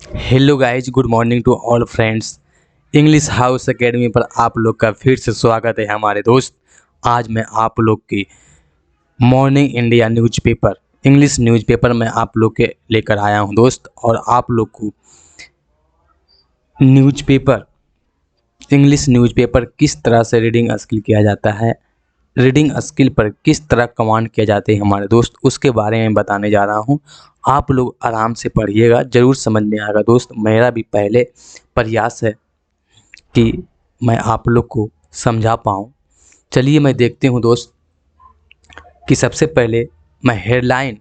Hello guys, good morning to all friends. English House Academy पर आप लोग का फिर से स्वागत है हमारे दोस्त। आज मैं आप लोग की morning India newspaper English newspaper में आप लोग के लेकर आया हूं दोस्त। और आप लोग को न्यूज़पेपर इंग्लिश न्यूज़पेपर किस तरह से रीडिंग स्किल किया जाता है, रीडिंग स्किल पर किस तरह कमांड किए जाते हैं हमारे दोस्त, उसके बारे में बताने जा रहा हूं। आप लोग आराम से पढ़िएगा, ज़रूर समझ में आएगा दोस्त। मेरा भी पहले प्रयास है कि मैं आप लोग को समझा पाऊँ। चलिए मैं देखती हूँ दोस्त कि सबसे पहले मैं हेडलाइन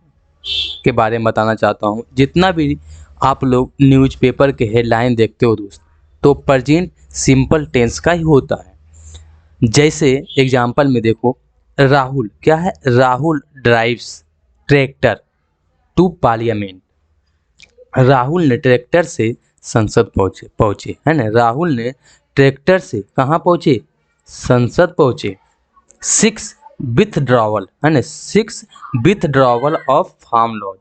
के बारे में बताना चाहता हूँ। जितना भी आप लोग न्यूज़पेपर के हेडलाइन देखते हो दोस्त, तो प्रेजेंट सिंपल टेंस का ही होता है। जैसे एग्जाम्पल में देखो, राहुल क्या है, Rahul drives tractor to parliament. Rahul ने ट्रैक्टर से संसद पहुंचे पहुंचे है ना। राहुल ने ट्रैक्टर से कहाँ पहुंचे, संसद पहुंचे। 6 विथड्रॉवल है ना, 6 विथड्रॉवल ऑफ फार्म लॉज।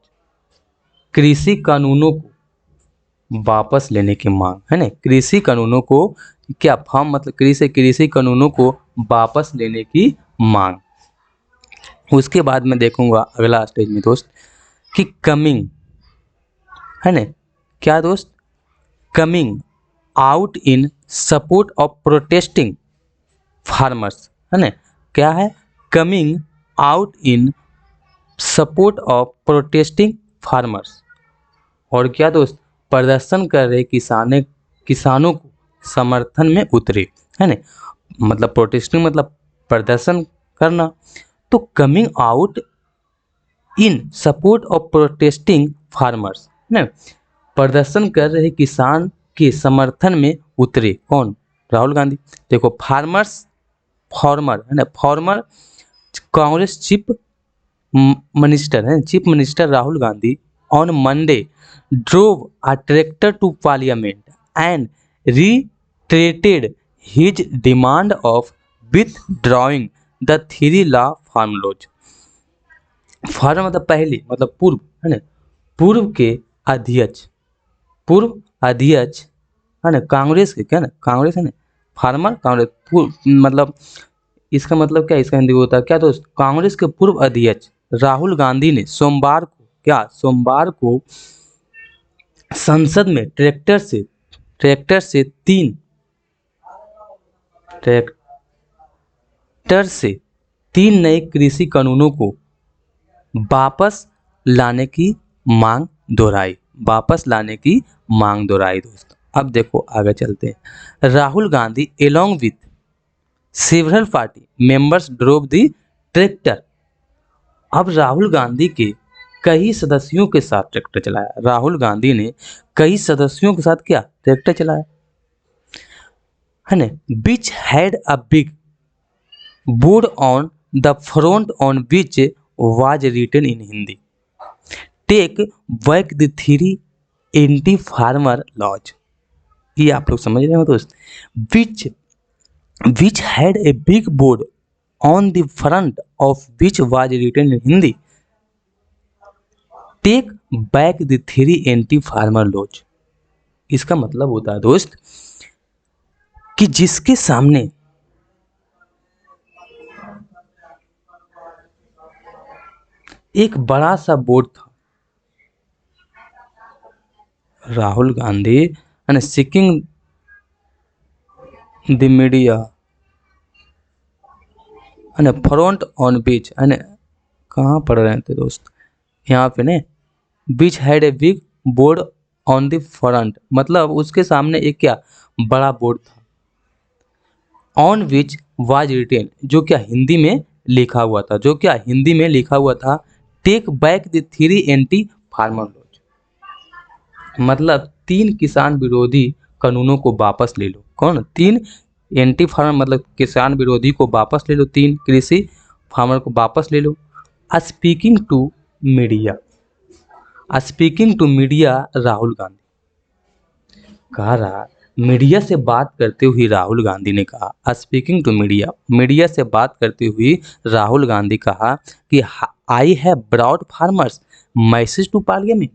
कृषि कानूनों को वापस लेने की मांग है ना। कृषि कानूनों को क्या, फार्म मतलब कृषि कानूनों को वापस लेने की मांग। उसके बाद मैं देखूंगा अगला स्टेज में दोस्त कि कमिंग है ना। क्या दोस्त, coming out in support of protesting farmers है ना। क्या है, coming out in support of protesting farmers. और क्या दोस्त, प्रदर्शन कर रहे किसानों को समर्थन में उतरे है ना। मतलब प्रोटेस्टिंग मतलब प्रदर्शन करना। तो coming out in support of protesting farmers है ना, प्रदर्शन कर रहे किसान के समर्थन में उतरे कौन, राहुल गांधी। देखो फार्मर्स, फॉर्मर है ना, फॉर्मर कांग्रेस चीफ मिनिस्टर है, chief minister Rahul Gandhi on Monday drove a tractor to parliament and reiterated his demand of withdrawing the 3 law farm laws। Farm मतलब पहले मतलब पूर्व है ना, पूर्व के अध्यक्ष, पूर्व अध्यक्ष है ना कांग्रेस के, क्या ना कांग्रेस है ना, फार्मर कांग्रेस मतलब इसका मतलब क्या, इसका हिंदी होता है क्या दोस्त, कांग्रेस के पूर्व अध्यक्ष राहुल गांधी ने सोमवार को, क्या सोमवार को संसद में ट्रैक्टर से तीन नए कृषि कानूनों को वापस लाने की मांग दोहराई, वापस लाने की मांग दोहराई दोस्त। अब देखो आगे चलते हैं। Rahul Gandhi along with several party members drove the tractor. अब राहुल गांधी के कई सदस्यों के साथ ट्रैक्टर चलाया। राहुल गांधी ने कई सदस्यों के साथ क्या, ट्रैक्टर चलाया है ना। Which had a big board on the front on which was written in Hindi, take back the 3 anti farmer laws. ये आप लोग समझ रहे हो दोस्त। Which which had a big board on the front of which was written in Hindi, take back the 3 anti farmer laws. इसका मतलब होता है दोस्त कि जिसके सामने एक बड़ा सा बोर्ड था, Rahul Gandhi and seeking the media and front on beach and, कहाँ पढ़ रहे थे दोस्त, यहाँ पे ने beach had a big board on the front मतलब उसके सामने एक क्या बड़ा बोर्ड था। ऑन विच वाज रिटेन जो क्या हिंदी में लिखा हुआ था, जो क्या हिंदी में लिखा हुआ था, take back the 3 anti farmer laws. मतलब 3 किसान विरोधी कानूनों को वापस ले लो। कौन, 3 एंटी फार्मर मतलब किसान विरोधी को वापस ले लो, 3 कृषि फार्मर को वापस ले लो। Speaking to media, speaking to media Rahul Gandhi कह रहा, मीडिया से बात करते हुए राहुल गांधी ने कहा, स्पीकिंग टू मीडिया, मीडिया से बात करते हुए राहुल गांधी कहा कि I have brought farmers message to parliament.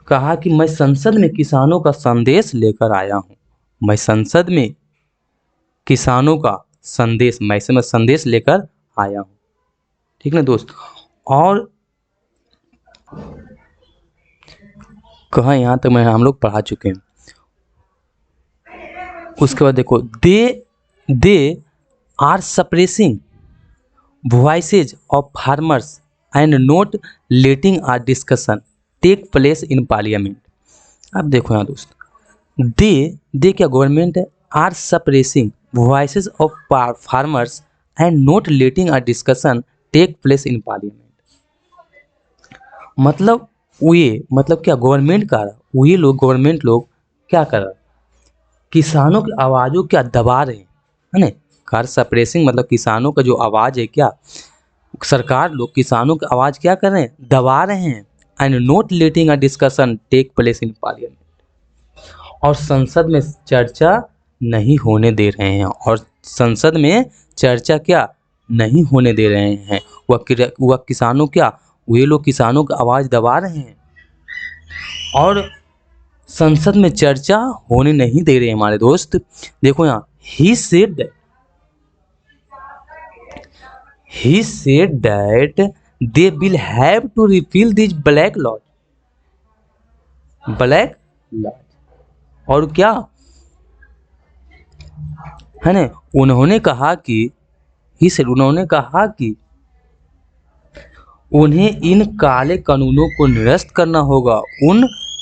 कहा कि मैं संसद में किसानों का संदेश लेकर आया हूं। मैं संसद में किसानों का संदेश, मैं इसमें संदेश लेकर आया हूं। ठीक ना दोस्त। और कहा यहाँ तक मैं हम लोग पढ़ा चुके हैं। उसके बाद देखो, they are suppressing voices of farmers and not letting our discussion take place in parliament. अब देखो यहाँ दोस्त, दे क्या गवर्नमेंट है, are suppressing voices of farmers and not letting our discussion take place in parliament. मतलब ये मतलब क्या, गवर्नमेंट का ये लोग, गवर्नमेंट लोग क्या कर रहा है, किसानों की आवाज़ों क्या दबा रहे हैं, है ना। कार सप्रेसिंग मतलब किसानों का जो आवाज़ है, क्या सरकार लोग किसानों की आवाज़ क्या कर रहे हैं, दबा रहे हैं। And not letting a discussion take place in parliament, और संसद में चर्चा नहीं होने दे रहे हैं, और संसद में चर्चा क्या नहीं होने दे रहे हैं। वह किसानों क्या, वे लोग किसानों की आवाज़ दबा रहे हैं और संसद में चर्चा होने नहीं दे रहे हमारे दोस्त। देखो यहाँ, ही said that they will have to repeal these black laws। और क्या है ना, उन्होंने कहा कि उन्होंने कहा कि उन्हें इन काले कानूनों को निरस्त करना होगा,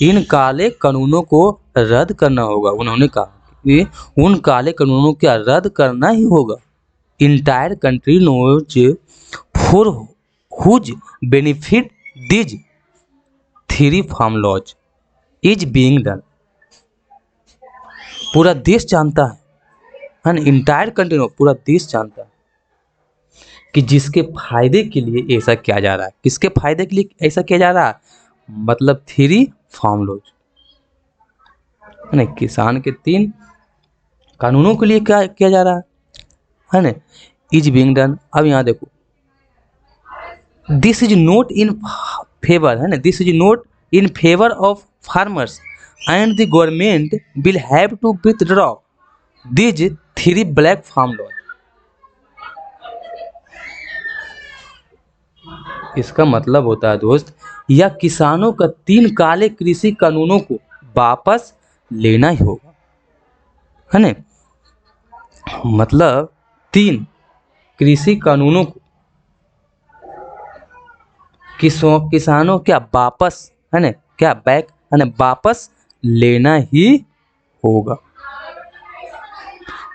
इन काले कानूनों को रद्द करना होगा। उन्होंने कहा कि उन काले कानूनों को रद्द करना ही होगा। Entire country knows for whose benefit these 3 farm laws is being done. पूरा देश जानता है ना, इंटायर कंट्री नो, पूरा देश जानता है कि जिसके फायदे के लिए ऐसा किया जा रहा है, किसके फायदे के लिए ऐसा किया जा रहा है, मतलब 3 फार्म लॉज, है ना, किसान के 3 कानूनों के लिए क्या किया जा रहा है ना, इज बीइंग डन। अब यहाँ देखो, this is not in favour, है ना, this is not in favour of farmers and the government will have to withdraw these 3 black farm laws. इसका मतलब होता है दोस्त, या किसानों का 3 काले कृषि कानूनों को वापस लेना ही होगा, है ना। मतलब 3 कृषि कानूनों को किसानों क्या वापस, है ना, क्या बैक, है ना, वापस लेना ही होगा।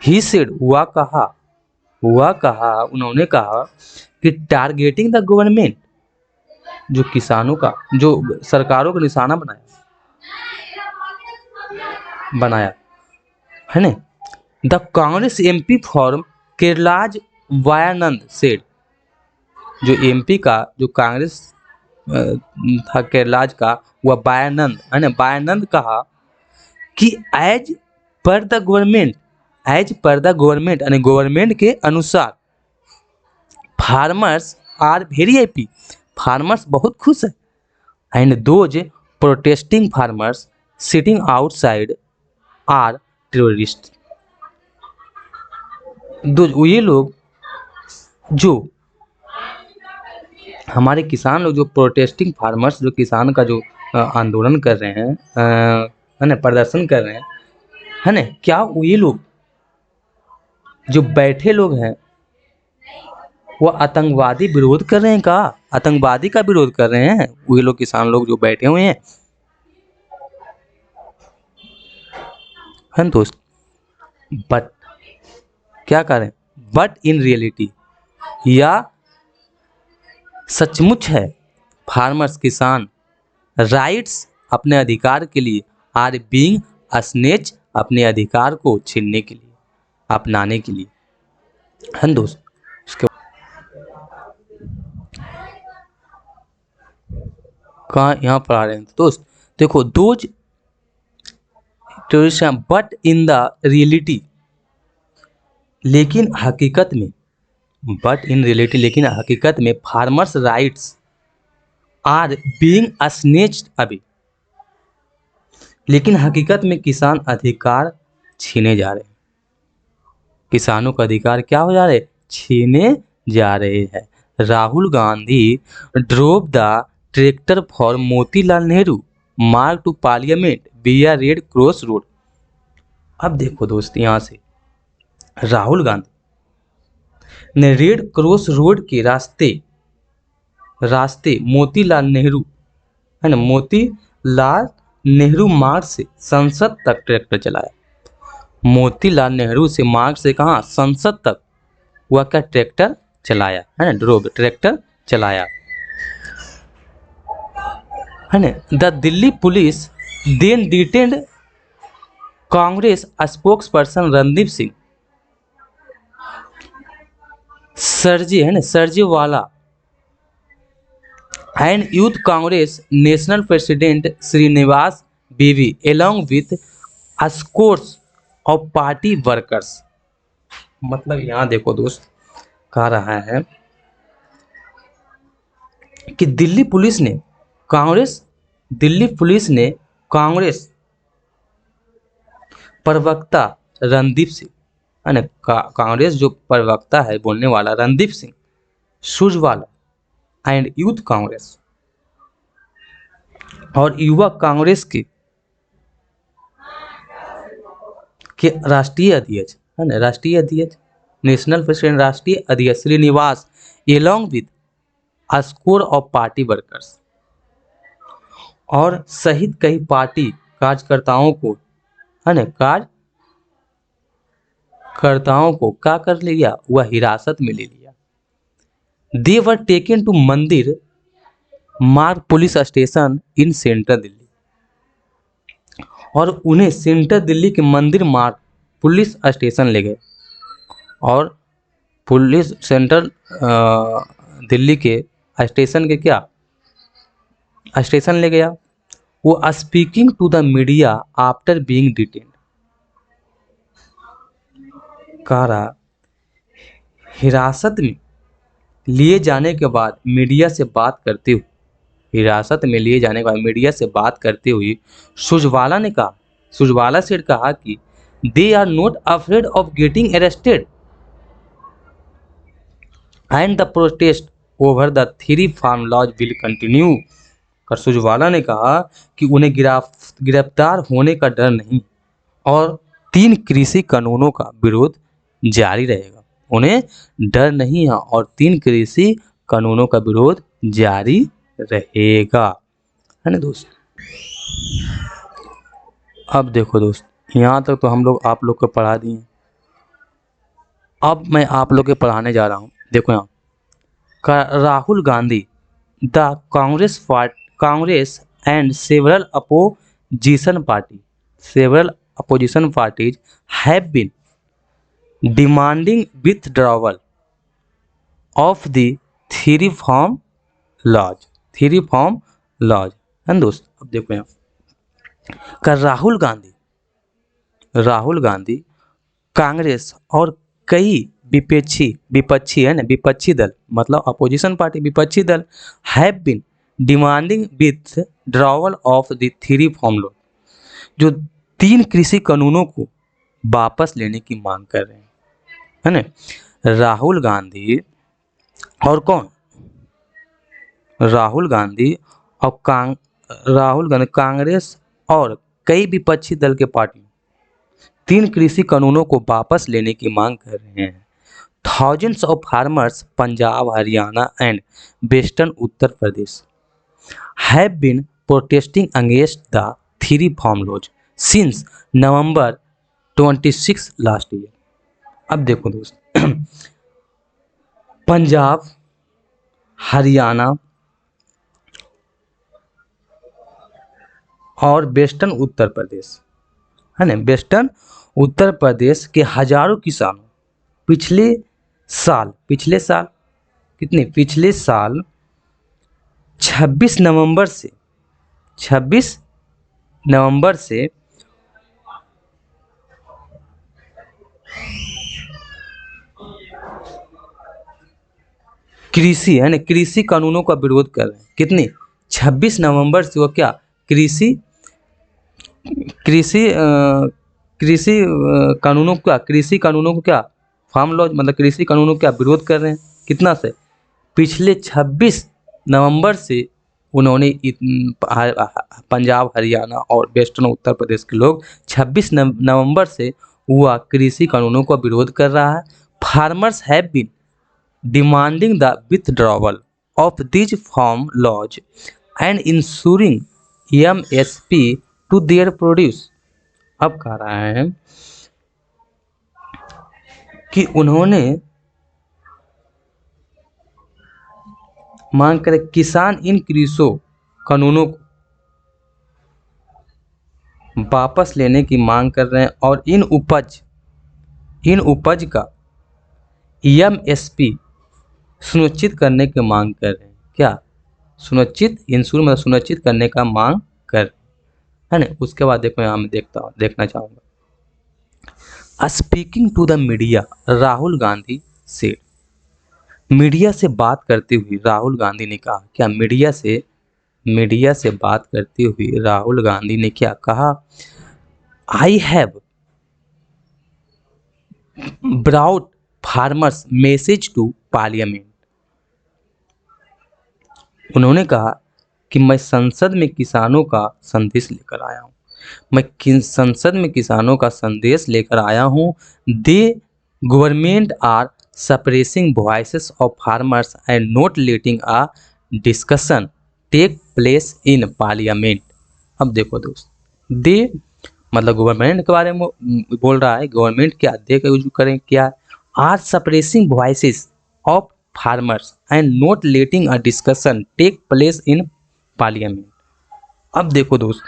ही सेड, हुआ कहा, उन्होंने कहा कि टारगेटिंग द गवर्नमेंट, जो किसानों का, जो सरकारों का निशाना बनाया है ना। The Congress MP from Kerala's Wayanad said, जो एमपी का जो कांग्रेस था केरलाज का, वह वायानंद, है ना, वायानंद कहा कि एज पर द गवर्नमेंट, यानी गवर्नमेंट के अनुसार, farmers are very happy, farmers बहुत खुश है। And those protesting farmers sitting outside are terrorist. ये लोग, जो हमारे किसान लोग, जो प्रोटेस्टिंग फार्मर्स, जो किसान का जो आंदोलन कर रहे हैं, है ना, प्रदर्शन कर रहे हैं, है ना, क्या ये लोग जो बैठे लोग हैं वो आतंकवादी विरोध कर रहे हैं, का आतंकवादी का विरोध कर रहे हैं ये लोग, किसान लोग जो बैठे हुए हैं, है ना दोस्त। बट क्या करें, बट इन रियलिटी, या सचमुच है, फार्मर्स किसान राइट्स अपने अधिकार के लिए, आर बीइंग स्नेच अपने अधिकार को छीनने के लिए, अपनाने के लिए, है ना दोस्त। उसके कहाँ यहाँ पर आ रहे हैं दोस्त, देखो, those terrorist, but in the reality, लेकिन हकीकत में, बट इन रियलिटी, लेकिन हकीकत में, फार्मर्स राइट्स आर बीइंग स्नेच्ड अभी, लेकिन हकीकत में किसान अधिकार छीने जा रहे हैं। किसानों का अधिकार क्या हो जा रहे, छीने जा रहे हैं। Rahul Gandhi drove the tractor for Motilal Nehru मार्ग टू पार्लियामेंट विया रेड क्रॉस रोड। अब देखो दोस्त, यहां से राहुल गांधी ने रेड क्रॉस रोड के रास्ते रास्ते मोतीलाल नेहरू, है ना, मोतीलाल नेहरू मार्ग से संसद तक ट्रैक्टर चलाया। मोतीलाल नेहरू से मार्ग से कहाँ, संसद तक वह क्या ट्रैक्टर चलाया, है ना, ड्रोव ट्रैक्टर चलाया, है ना। The Delhi police then detained Congress spokesperson Randeep Singh सरजी, है ना, Surjewala and youth Congress national president Srinivas BV along with scores of party workers. मतलब यहाँ देखो दोस्त, कह रहा है कि दिल्ली पुलिस ने कांग्रेस प्रवक्ता रणदीप सिंह, है ना, कांग्रेस जो प्रवक्ता है बोलने वाला रणदीप सिंह सुरजवाला एंड यूथ कांग्रेस और युवा कांग्रेस के राष्ट्रीय अध्यक्ष, है ना, राष्ट्रीय अध्यक्ष नेशनल प्रेसिडेंट राष्ट्रीय अध्यक्ष Srinivas along with score of party workers और सहित कई पार्टी कार्यकर्ताओं को, है ना, कार्यकर्ताओं को क्या कर लिया, वह हिरासत में ले लिया। दे वर टेकन टू मंदिर मार्ग police station in central Delhi, और उन्हें सेंट्रल दिल्ली के मंदिर मार्ग पुलिस स्टेशन ले गए। और पुलिस सेंट्रल दिल्ली के स्टेशन के क्या स्टेशन ले गया। वो speaking to the media after being detained, कह रहा हिरासत में लिए जाने के बाद मीडिया से बात करते हुए, हिरासत में लिए जाने के बाद मीडिया से बात करते हुए सुरजवाला से कहा कि they are not afraid of getting arrested and the protest over the 3 farm laws will continue. कर सुरजवाला ने कहा कि उन्हें गिरफ्तार होने का डर नहीं और 3 कृषि कानूनों का विरोध जारी रहेगा। उन्हें डर नहीं है और 3 कृषि कानूनों का विरोध जारी रहेगा, है ना दोस्त। अब देखो दोस्त, यहाँ तक तो हम लोग आप लोग को पढ़ा दिए। अब मैं आप लोग के पढ़ाने जा रहा हूँ। देखो यहाँ Rahul Gandhi the Congress and several opposition parties have been demanding withdrawal of the 3 farm laws, है दोस्त। अब देखो यहाँ का राहुल गांधी कांग्रेस और कई विपक्षी, है ना, विपक्षी दल मतलब अपोजिशन पार्टी विपक्षी दल have been demanding withdrawal of the 3 farm law, जो 3 कृषि कानूनों को वापस लेने की मांग कर रहे हैं, है ना। राहुल गांधी और कौन, राहुल गांधी कांग्रेस और कई विपक्षी दल के पार्टी 3 कृषि कानूनों को वापस लेने की मांग कर रहे हैं। Thousands of farmers Punjab, Haryana and western Uttar Pradesh have been protesting against the 3 farm laws since November 26 last year. अब देखो दोस्त, पंजाब, हरियाणा और वेस्टर्न उत्तर प्रदेश, है ना, वेस्टर्न उत्तर प्रदेश के हजारों किसानों पिछले साल 26 नवंबर से कृषि, है ना, कृषि कानूनों का विरोध कर रहे हैं। कितने 26 नवंबर से वो क्या कृषि कृषि कृषि कृषि कानूनों को क्या, फार्म लॉ मतलब कृषि कानूनों का विरोध कर रहे हैं। कितना से, पिछले 26 नवंबर से उन्होंने पंजाब, हरियाणा और वेस्टर्न उत्तर प्रदेश के लोग 26 नवंबर से हुआ कृषि कानूनों का विरोध कर रहा है। Farmers have been demanding the withdrawal of this farm laws and ensuring MSP to their produce. अब कह रहा है कि उन्होंने मांग करे किसान इन कृषि कानूनों को वापस लेने की मांग कर रहे हैं और इन उपज का एमएसपी सुनिश्चित करने की मांग कर रहे हैं। क्या सुनिश्चित, इंश्योर मतलब सुनिश्चित करने का मांग कर, है ना। उसके बाद देखो यहाँ मैं देखना चाहूँगा, speaking to the media Rahul Gandhi से, मीडिया से बात करते हुए राहुल गांधी ने कहा, क्या मीडिया से बात करते हुए राहुल गांधी ने क्या कहा, I have brought farmers message to parliament. उन्होंने कहा कि मैं संसद में किसानों का संदेश लेकर आया हूँ, संसद में किसानों का संदेश लेकर आया हूँ। They government are suppressing voices of farmers and not letting a discussion take place in parliament. अब देखो दोस्त, दे मतलब गवर्नमेंट के बारे में बोल रहा है, गवर्नमेंट क्या दे का यूज करें, क्या are suppressing voices of farmers and not letting a discussion take place in parliament. अब देखो दोस्त,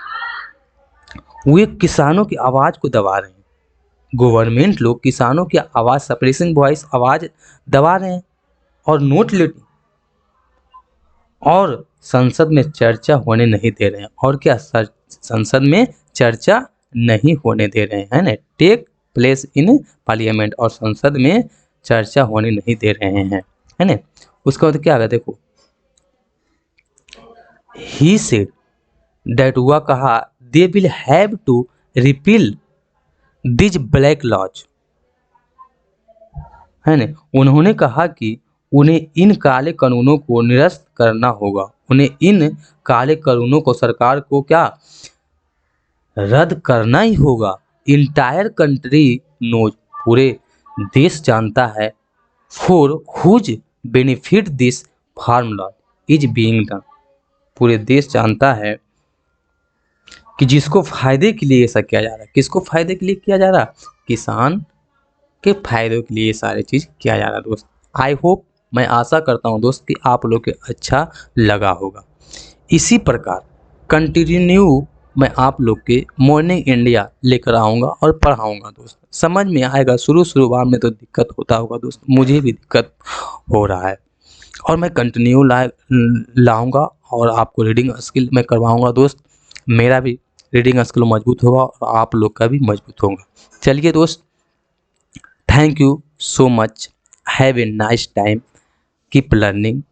वे किसानों की आवाज़ को दबा रहे हैं, गवर्नमेंट लोग किसानों की आवाज़, सप्रेसिंग वॉइस आवाज़ दबा रहे हैं और नोट लेटिंग, और संसद में चर्चा होने नहीं दे रहे हैं। और क्या संसद में चर्चा नहीं होने दे रहे हैं ना, टेक प्लेस इन पार्लियामेंट, और संसद में चर्चा होने नहीं दे रहे हैं, है ना। उसके बाद क्या है देखो, ही सेड दैट, हुआ कहा, they will have to repeal these black laws, है ना। उन्होंने कहा कि उन्हें इन काले कानूनों को निरस्त करना होगा, उन्हें इन काले कानूनों को सरकार को क्या रद्द करना ही होगा। इंटायर कंट्री नोज, पूरे देश जानता है, for whose benefit this farm law is being done, पूरे देश जानता है कि जिसको फायदे के लिए ऐसा किया जा रहा है, किसको फायदे के लिए किया जा रहा है, किसान के फायदे के लिए ये सारी चीज़ किया जा रहा है दोस्त। आई होप, मैं आशा करता हूँ दोस्त कि आप लोग के अच्छा लगा होगा। इसी प्रकार कंटिन्यू मैं आप लोग के मॉर्निंग इंडिया लेकर आऊँगा और पढ़ाऊँगा दोस्त, समझ में आएगा। शुरू बार में तो दिक्कत होता होगा दोस्त, मुझे भी दिक्कत हो रहा है, और मैं कंटिन्यू लाऊँगा और आपको रीडिंग स्किल मैं करवाऊँगा दोस्त। मेरा भी रीडिंग स्किल मजबूत होगा और आप लोग का भी मजबूत होगा। चलिए दोस्त, thank you so much. Have a nice time. Keep learning.